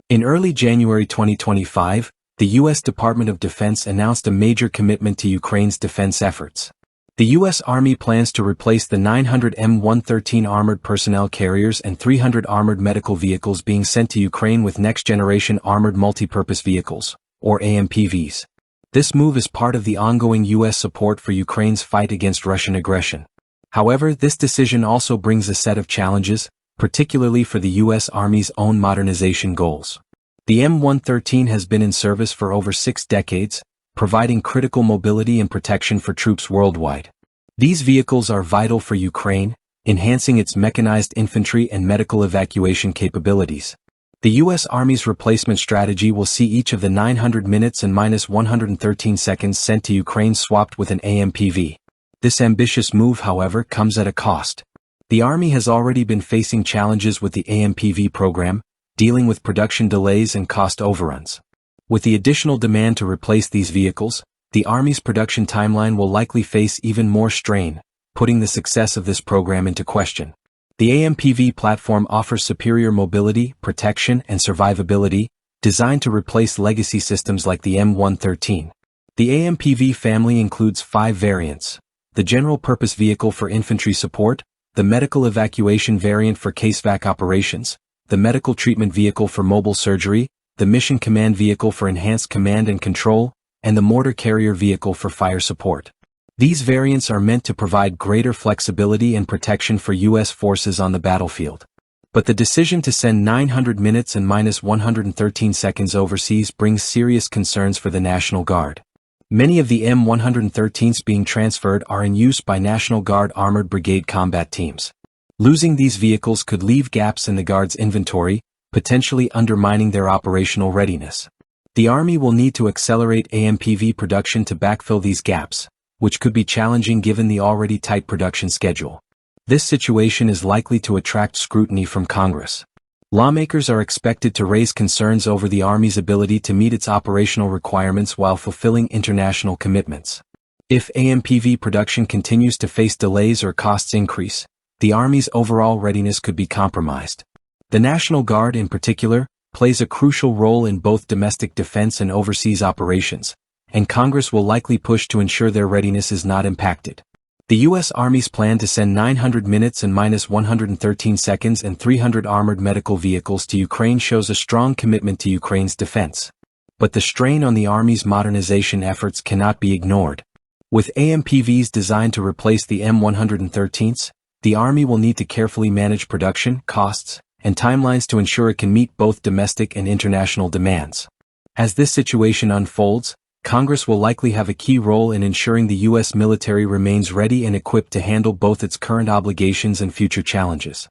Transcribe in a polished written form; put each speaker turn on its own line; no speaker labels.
In early January 2025, the U.S. Department of Defense announced a major commitment to Ukraine's defense efforts. The U.S. Army plans to replace the 900 M113 armored personnel carriers and 300 armored medical vehicles being sent to Ukraine with next-generation armored multipurpose vehicles, or AMPVs. This move is part of the ongoing U.S. support for Ukraine's fight against Russian aggression. However, this decision also brings a set of challenges, particularly for the U.S. Army's own modernization goals. The M113 has been in service for over 6 decades, providing critical mobility and protection for troops worldwide. These vehicles are vital for Ukraine, enhancing its mechanized infantry and medical evacuation capabilities. The U.S. Army's replacement strategy will see each of the 900 minutes and -113 seconds sent to Ukraine swapped with an AMPV. This ambitious move, however, comes at a cost. The Army has already been facing challenges with the AMPV program, dealing with production delays and cost overruns. With the additional demand to replace these vehicles, the Army's production timeline will likely face even more strain, putting the success of this program into question. The AMPV platform offers superior mobility, protection, and survivability, designed to replace legacy systems like the M113. The AMPV family includes 5 variants: the general-purpose vehicle for infantry support, the medical evacuation variant for casevac operations, the medical treatment vehicle for mobile surgery, the mission command vehicle for enhanced command and control, and the mortar carrier vehicle for fire support. These variants are meant to provide greater flexibility and protection for U.S. forces on the battlefield. But the decision to send 900 minutes and -113 seconds overseas brings serious concerns for the National Guard. Many of the M113s being transferred are in use by National Guard Armored Brigade combat teams. Losing these vehicles could leave gaps in the Guard's inventory, potentially undermining their operational readiness. The Army will need to accelerate AMPV production to backfill these gaps, which could be challenging given the already tight production schedule. This situation is likely to attract scrutiny from Congress. Lawmakers are expected to raise concerns over the Army's ability to meet its operational requirements while fulfilling international commitments. If AMPV production continues to face delays or costs increase, the Army's overall readiness could be compromised. The National Guard, in particular, plays a crucial role in both domestic defense and overseas operations, and Congress will likely push to ensure their readiness is not impacted. The U.S. Army's plan to send 900 minutes and -113 seconds and 300 armored medical vehicles to Ukraine shows a strong commitment to Ukraine's defense. But the strain on the Army's modernization efforts cannot be ignored. With AMPVs designed to replace the M113s, the Army will need to carefully manage production, costs, and timelines to ensure it can meet both domestic and international demands. As this situation unfolds, Congress will likely have a key role in ensuring the U.S. military remains ready and equipped to handle both its current obligations and future challenges.